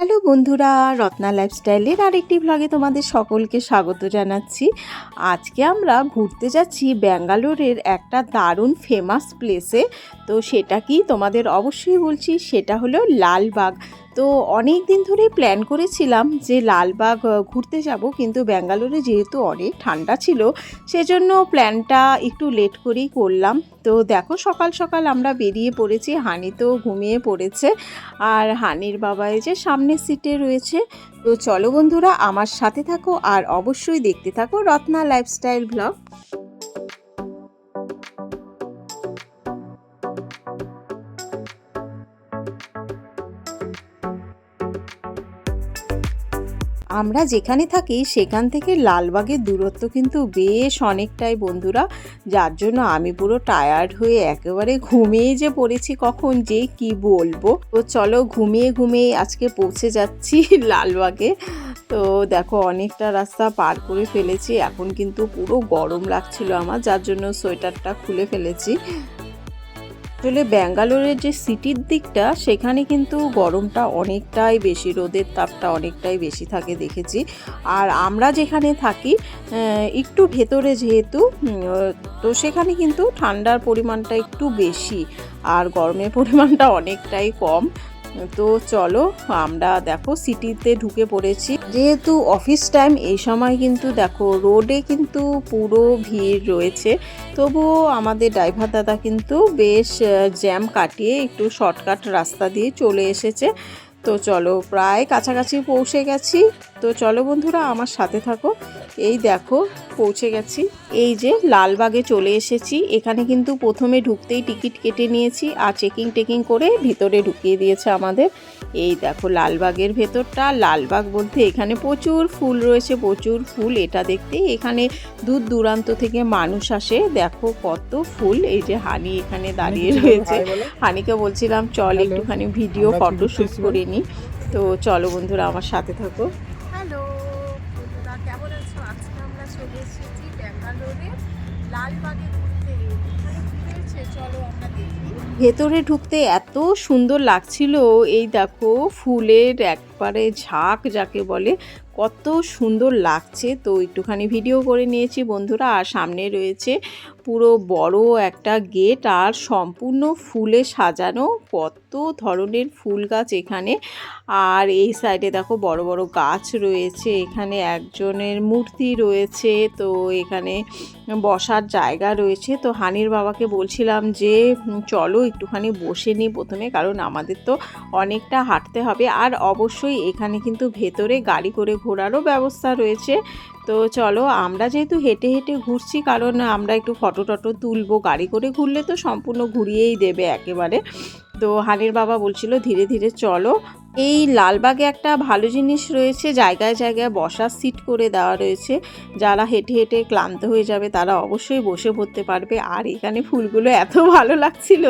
Hello বন্ধুরা, রত্না লাইফস্টাইলের আরেকটি ব্লগে তোমাদের সকলকে স্বাগত জানাচ্ছি। আজকে আমরা ঘুরতে যাচ্ছি ব্যাঙ্গালোরের একটা দারুণ ফেমাস প্লেসে। তো সেটা কি তোমাদের অবশ্যই বলছি, সেটা হলো লালবাগ। তো অনেক দিন ধরেই প্ল্যান করেছিলাম যে লালবাগ ঘুরতে যাব, কিন্তু ব্যাঙ্গালোরে যেহেতু অনেক ঠান্ডা ছিল সেজন্য প্ল্যানটা একটু লেট করেই করলাম। তো দেখো সকাল সকাল আমরা বেরিয়ে পড়েছি, হানি তো ঘুমিয়ে পড়েছে আর হানির বাবা এই যে সামনের সিটে রয়েছে। তো চলো বন্ধুরা আমার সাথে থাকো আর অবশ্যই দেখতে থাকো রত্না লাইফস্টাইল ব্লগ। আমরা যেখানে থাকি সেখান থেকে লালবাগের দূরত্ব কিন্তু বেশ অনেকটাই বন্ধুরা, যার জন্য আমি পুরো টায়ার্ড হয়ে একেবারে ঘুমিয়ে যে পড়েছি কখন যে কি বলবো। তো চলো ঘুমিয়ে ঘুমিয়ে আজকে পৌঁছে যাচ্ছি লালবাগে। তো দেখো অনেকটা রাস্তা পার করে ফেলেছি, এখন কিন্তু পুরো গরম লাগছিল আমার, যার জন্য সোয়েটারটা খুলে ফেলেছি। আসলে ব্যাঙ্গালোরের যে সিটির দিকটা সেখানে কিন্তু গরমটা অনেকটাই বেশি, রোদের তাপটা অনেকটাই বেশি থাকে দেখেছি। আর আমরা যেখানে থাকি একটু ভেতরে যেহেতু, তো সেখানে কিন্তু ঠান্ডার পরিমাণটা একটু বেশি আর গরমের পরিমাণটা অনেকটাই কম। তো চলো আমরা দেখো সিটিতে ঢুকে পড়েছি, যেহেতু অফিস টাইম এই সময় কিন্তু দেখো রোডে কিন্তু পুরো ভিড় রয়েছে। তবুও আমাদের ড্রাইভার দাদা কিন্তু বেশ জ্যাম কাটিয়ে একটু শর্টকাট রাস্তা দিয়ে চলে এসেছে। তো চলো প্রায় কাছাকাছি পৌঁছে গেছি। তো চলো বন্ধুরা আমার সাথে থাকো। এই দেখো পৌঁছে গেছি, এই যে লালবাগে চলে এসেছি। এখানে কিন্তু প্রথমে ঢুকতেই টিকিট কেটে নিয়েছি আর চেকিং করে ভিতরে ঢুকিয়ে দিয়েছে আমাদের। এই দেখো লালবাগের ভেতরটা। লালবাগ বলতে এখানে প্রচুর ফুল রয়েছে, প্রচুর ফুল। এটা দেখতে এখানে দূর দূরান্ত থেকে মানুষ আসে। দেখো কত ফুল। এই যে হানি এখানে দাঁড়িয়ে রয়েছে, হানিকে বলছিলাম চল একটুখানি ভিডিও ফটো শ্যুট করে নিই। তো চলো বন্ধুরা আমার সাথে থাকো। হ্যালো বন্ধুরা, কেমন আছো? আজকে আমরা চলে এসেছি ব্যাঙ্গালোরে লালবাগে ঘুরতে। এখানে কি রয়েছে চলো আমরা দেখি। ভেতরে ঢুকতে এত সুন্দর লাগছিল, এই দেখো ফুলের একবারে ঝাঁক যাকে বলে, কত সুন্দর লাগছে। তো একটুখানি ভিডিও করে নিয়েছি বন্ধুরা। আর সামনে রয়েছে পুরো বড় একটা গেট আর সম্পূর্ণ ফুলে সাজানো, কত ধরনের ফুল গাছ এখানে। আর এই সাইডে দেখো বড় বড় গাছ রয়েছে, এখানে একজনের মূর্তি রয়েছে। তো এখানে বসার জায়গা রয়েছে। তো হানির বাবাকে বলছিলাম যে চলো একটুখানি বসে নিই প্রথমে, কারণ আমাদের তো অনেকটা হাঁটতে হবে। আর অবশ্যই এখানে কিন্তু ভেতরে গাড়ি করে ঘোরারও ব্যবস্থা রয়েছে। তো চলো আমরা যেহেতু হেঁটে হেঁটে ঘুরছি, কারণ আমরা একটু ফটো টটো তুলবো, গাড়ি করে ঘুরলে তো সম্পূর্ণ ঘুরিয়েই দেবে একেবারে। তো হানির বাবা বলছিল ধীরে ধীরে চলো। এই লালবাগে একটা ভালো জিনিস রয়েছে, জায়গায় জায়গায় বসার সিট করে দেওয়া রয়েছে। যারা হেঁটে হেঁটে ক্লান্ত হয়ে যাবে তারা অবশ্যই বসে পড়তে পারবে। আর এখানে ফুলগুলো এত ভালো লাগছিল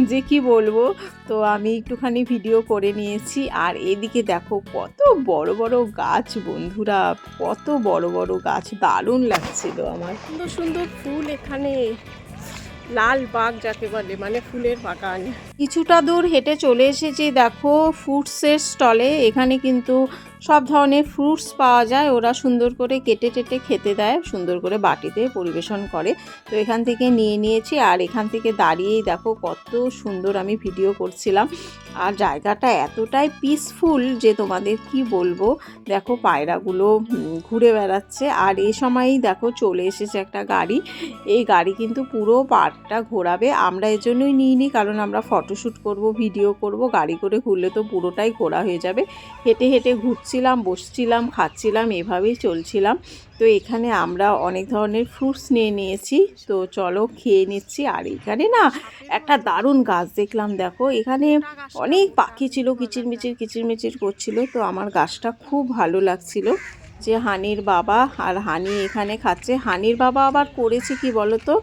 যে কি বলবো। তো আমি একটুখানি ভিডিও করে নিয়েছি। আর এদিকে দেখো কত বড় বড় গাছ বন্ধুরা, কত বড় বড় গাছ, দারুণ লাগছিল আমার। সুন্দর সুন্দর ফুল এখানে, লালবাগ যাকে বলে, মানে ফুলের বাগান। কিছুটা দূর হেঁটে চলে এসেছি দেখো ফ্রুটসের স্টলে। এখানে কিন্তু সব ধরনের ফ্রুটস পাওয়া যায়, ওরা সুন্দর করে কেটে টেটে খেতে দেয়, সুন্দর করে বাটিতে পরিবেশন করে। তো এখান থেকে নিয়ে নিয়েছি আর এখান থেকে দাঁড়িয়েই দেখো কত সুন্দর আমি ভিডিও করছিলাম। আর জায়গাটা এতটাই পিসফুল যে তোমাদের কি বলবো। দেখো পায়রাগুলো ঘুরে বেড়াচ্ছে। আর এই সময়ই দেখো চলে এসেছে একটা গাড়ি, এই গাড়ি কিন্তু পুরো পার্কটা ঘোরাবে। আমরা এজন্যই নিইনি, কারণ আমরা ফটোশ্যুট করব, ভিডিও করব, গাড়ি করে ঘুরলে তো পুরোটাই ঘোরা হয়ে যাবে। হেঁটে হেঁটে ঘুরছিলাম, বসছিলাম, খাচ্ছিলাম, এভাবেই চলছিলাম। তো এখানে আমরা অনেক ধরনের ফ্রুটস নিয়ে নিয়েছি। তো চলো খেয়ে নিচ্ছি। আর এখানে না একটা দারুণ গাছ দেখলাম, দেখো এখানে অনেক পাখি ছিল, কিচিরমিচির করছিল। তো আমার গাছটা খুব ভালো লাগছিল। যে হানির বাবা আর হানি এখানে খাচ্ছে। হানির বাবা আবার করেছে কি বলতো,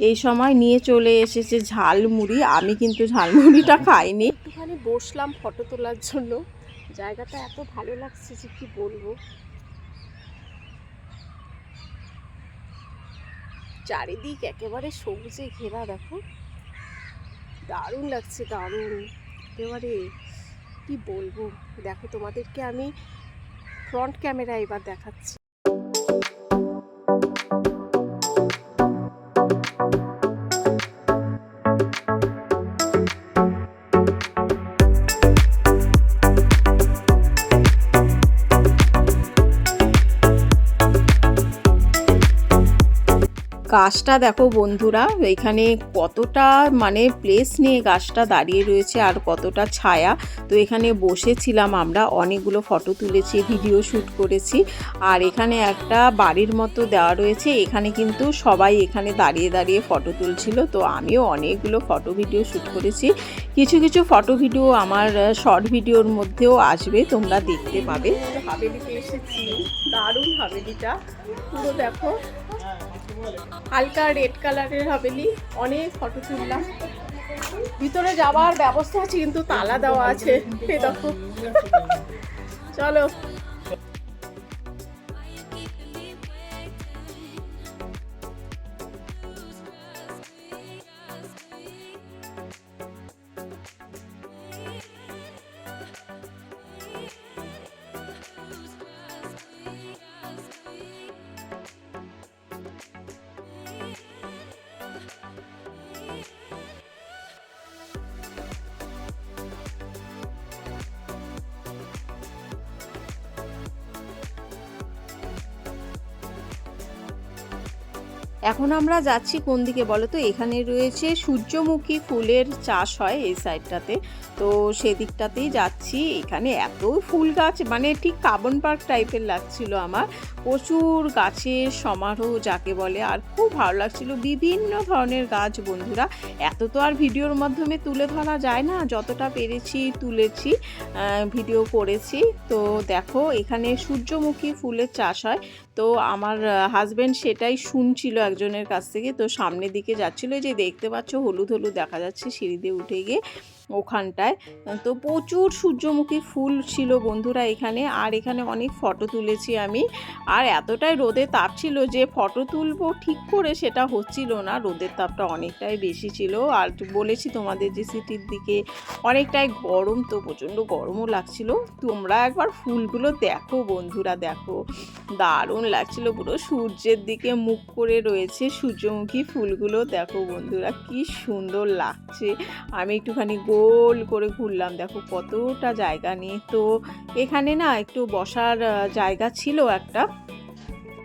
এই সময় নিয়ে চলে এসেছে ঝালমুড়ি। আমি কিন্তু ঝালমুড়িটা খাইনি। একটুখানি বসলাম ফটো তোলার জন্য, জায়গাটা এত ভালো লাগছে যে কি বলবো। চারিদিক একেবারে সবুজে ঘেরা, দেখো দারুণ লাগছে, দারুণ একেবারে। কি বলবো, দেখো তোমাদেরকে আমি ফ্রন্ট ক্যামেরা এবার দেখাচ্ছি। গাছটা দেখো বন্ধুরা, এখানে কতটা মানে প্লেস নিয়ে গাছটা দাঁড়িয়ে রয়েছে আর কতটা ছায়া। তো এখানে বসেছিলাম আমরা, অনেকগুলো ফটো তুলেছি, ভিডিও শ্যুট করেছি। আর এখানে একটা বাড়ির মতো দেওয়া রয়েছে, এখানে কিন্তু সবাই এখানে দাঁড়িয়ে দাঁড়িয়ে ফটো তুলছিল। তো আমিও অনেকগুলো ফটো ভিডিও শ্যুট করেছি। কিছু কিছু ফটো ভিডিও আমার শর্ট ভিডিওর মধ্যেও আসবে, তোমরা দেখতে পাবে। হাভেলিতে এসেছি, দারুণ হাভেলিটা, পুরো দেখো হালকা রেড কালারের হাভেলি। অনেক ফটো তুললাম। ভিতরে যাওয়ার ব্যবস্থা আছে কিন্তু তালা দেওয়া আছে, এই দেখো। চলো। এখন আমরা যাচ্ছি কোন দিকে বলো তো? এখানে রয়েছে সূর্যমুখী ফুলের চাষ হয় এই সাইডটাতে, তো সেদিকটাতেই যাচ্ছি। এখানে এত ফুল গাছ, মানে ঠিক কাবন পার্ক টাইপের লাগছিল আমার। প্রচুর গাছের সমারোহ যাকে বলে, আর খুব ভালো লাগছিল। বিভিন্ন ধরনের গাছ বন্ধুরা, এত তো আর ভিডিওর মাধ্যমে তুলে ধরা যায় না, যতটা পেরেছি তুলেছি, ভিডিও করেছি। তো দেখো এখানে সূর্যমুখী ফুলের চাষ হয়। তো আমার হাজব্যান্ড সেটাই শুনছিল একজনের কাছ থেকে। তো সামনের দিকে যাচ্ছিল, যে দেখতে পাচ্ছ হলুদ হলুদ দেখা যাচ্ছে সিঁড়ি দিয়ে উঠে গিয়ে ওখানটায়। তো প্রচুর সূর্যমুখী ফুল ছিল বন্ধুরা এখানে। আর এখানে অনেক ফটো তুলেছি আমি। আর এতটাই রোদের তাপ ছিল যে ফটো তুলবো ঠিক করে সেটা হচ্ছিল না, রোদের তাপটা অনেকটাই বেশি ছিল। আর বলেছি তোমাদের যে সিটির দিকে অনেকটাই গরম, তো প্রচণ্ড গরমও লাগছিল। তোমরা একবার ফুলগুলো দেখো বন্ধুরা, দেখো দারুণ লাগছিল। পুরো সূর্যের দিকে মুখ করে রয়েছে সূর্যমুখী ফুলগুলো, দেখো বন্ধুরা কি সুন্দর লাগছে। আমি একটুখানি গোল করে ঘুরলাম, দেখো কতটা জায়গা নিয়ে। তো এখানে না একটু বসার জায়গা ছিল একটা।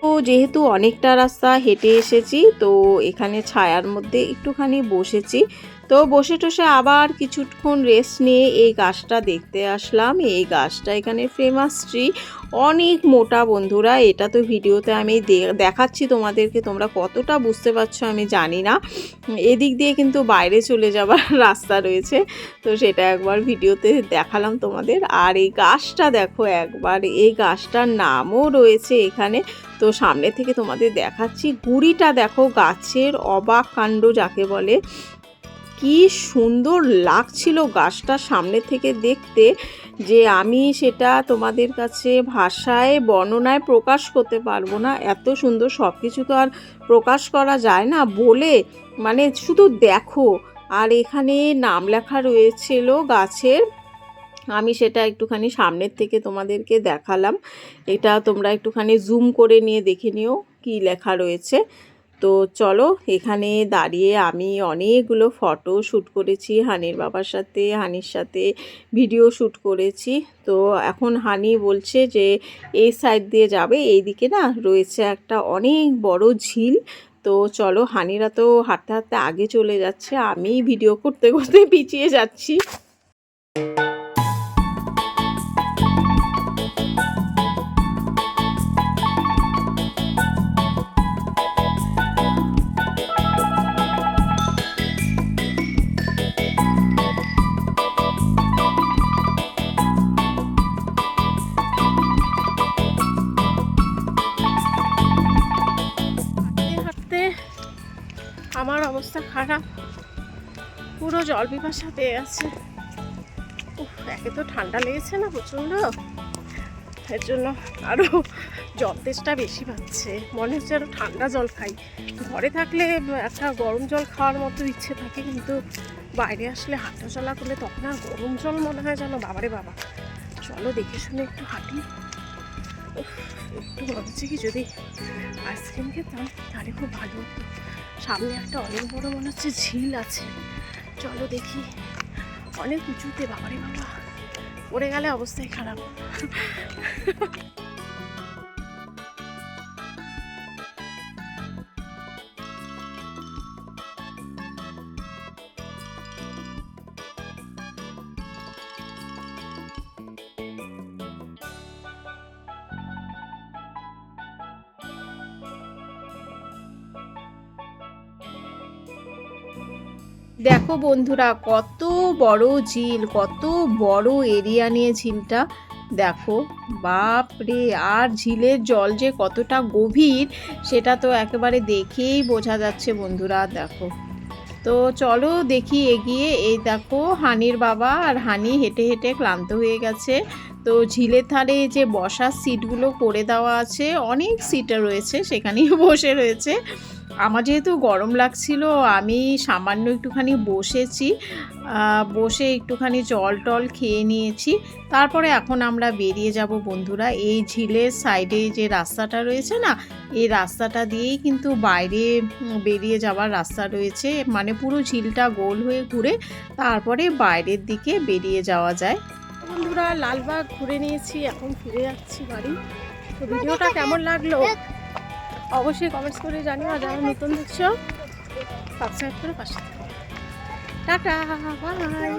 তো যেহেতু অনেকটা রাস্তা হেঁটে এসেছি, তো এখানে ছায়ার মধ্যে একটুখানি বসেছি। তো বসে টসে আবার কিছুক্ষণ রেস্ট নিয়ে এই গাছটা দেখতে আসলাম। এই গাছটা এখানে ফেমাস ট্রি, অনেক মোটা বন্ধুরা। এটা তো ভিডিওতে আমি দেখাচ্ছি তোমাদেরকে, তোমরা কতটা বুঝতে পারছো আমি জানি না। এদিক দিয়ে কিন্তু বাইরে চলে যাবার রাস্তা রয়েছে, তো সেটা একবার ভিডিওতে দেখালাম তোমাদের। আর এই গাছটা দেখো একবার, এই গাছটার নামও রয়েছে এখানে। তো সামনে থেকে তোমাদের দেখাচ্ছি, গুড়িটা দেখো, গাছের অবাক কাণ্ড যাকে বলে। কি সুন্দর লাগছিল গাছটা সামনে থেকে দেখতে, যে আমি সেটা তোমাদের কাছে ভাষায় বর্ণনায় প্রকাশ করতে পারবো না। এত সুন্দর, সব কিছু তো আর প্রকাশ করা যায় না বলে, মানে শুধু দেখো। আর এখানে নাম লেখা রয়েছিল গাছের, আমি সেটা একটুখানি সামনের থেকে তোমাদেরকে দেখালাম। এটা তোমরা একটুখানি জুম করে নিয়ে দেখে নিও কি লেখা রয়েছে। তো চলো, এখানে দাঁড়িয়ে আমি অনেকগুলো ফটো শ্যুট করেছি হানির বাবার সাথে, হানির সাথে ভিডিও শ্যুট করেছি। তো এখন হানি বলছে যে এই সাইড দিয়ে যাবে, এই দিকে না রয়েছে একটা অনেক বড় ঝিল। তো চলো, হানিরা তো হাঁটতে হাঁটতে আগে চলে যাচ্ছে, আমি ভিডিও করতে করতে পিছিয়ে যাচ্ছি। আমার অবস্থা খারাপ, পুরো জল পিপাসা পেয়ে গেছে। একে তো ঠান্ডা লেগেছে না প্রচণ্ড, এর জন্য আরও জল তেষ্টা বেশি পাচ্ছে। মনে হচ্ছে আরও ঠান্ডা জল খাই। ঘরে থাকলে একটা গরম জল খাওয়ার মতো ইচ্ছে থাকে, কিন্তু বাইরে আসলে হাঁটা চলা করলে তখন আর গরম জল মনে হয় যেন বাবারে বাবা। চলো দেখে শুনে একটু হাঁটি। উফ, একটু মনে হচ্ছে কি যদি আইসক্রিম খেতাম তাহলে খুব ভালো হতো। সামনে একটা অনেক বড় মনে হচ্ছে ঝিল আছে, চলো দেখি। অনেক উঁচুতে বাবারে বাবা, পড়ে গেলে অবস্থাই খারাপ। দেখো বন্ধুরা, কত বড় ঝিল, কত বড় এরিয়া নিয়ে ঝিলটা। দেখো বাপ রে, আর ঝিলের জল যে কতটা গভীর সেটা তো একেবারে দেখেই বোঝা যাচ্ছে বন্ধুরা। দেখো তো চলো দেখি এগিয়ে। এই দেখো হানির বাবা আর হানি হেঁটে হেঁটে ক্লান্ত হয়ে গেছে। তো ঝিলের ধারে যে বসার সিটগুলো করে দেওয়া আছে, অনেক সিট রয়েছে, সেখানেই বসে রয়েছে। আমার যেহেতু গরম লাগছিল, আমি সামান্য একটুখানি বসেছি, বসে একটুখানি জল টল খেয়ে নিয়েছি। তারপরে এখন আমরা বেরিয়ে যাব বন্ধুরা। এই ঝিলের সাইডে যে রাস্তাটা রয়েছে না, এই রাস্তাটা দিয়েই কিন্তু বাইরে বেরিয়ে যাওয়ার রাস্তা রয়েছে। মানে পুরো ঝিলটা গোল হয়ে ঘুরে তারপরে বাইরের দিকে বেরিয়ে যাওয়া যায়। বন্ধুরা লালবাগ ঘুরে নিয়েছি, এখন ফিরে যাচ্ছি বাড়ি। তো ভিডিওটা কেমন লাগলো অবশ্যই কমেন্টস করে জানিও। আর যারা নতুন দেখছো সাবস্ক্রাইব করে পাশে থেকো। Tata, by.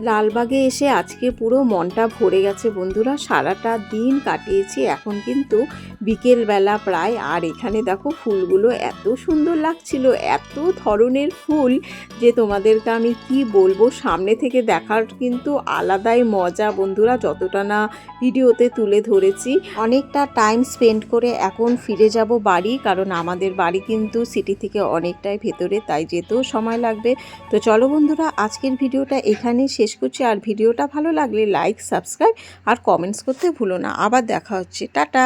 লালবাগে এসে আজকে পুরো মনটা ভরে গেছে বন্ধুরা। সারাটা দিন কাটিয়েছি, এখন কিন্তু বিকেলবেলা প্রায়। আর এখানে দেখো ফুলগুলো এত সুন্দর লাগছিল, এত ধরনের ফুল যে তোমাদেরকে আমি কি বলবো। সামনে থেকে দেখার কিন্তু আলাদাই মজা বন্ধুরা, যতটা না ভিডিওতে তুলে ধরেছি। অনেকটা টাইম স্পেন্ড করে এখন ফিরে যাব বাড়ি, কারণ আমাদের বাড়ি কিন্তু সিটি থেকে অনেকটাই ভেতরে, তাই যেতেও সময় লাগবে। তো চলো বন্ধুরা, আজকের ভিডিওটা এখানেই শেষ করছি। আর ভিডিওটা ভালো লাগলে লাইক, সাবস্ক্রাইব আর কমেন্টস করতে ভুলো না। আবার দেখা হচ্ছে, টাটা।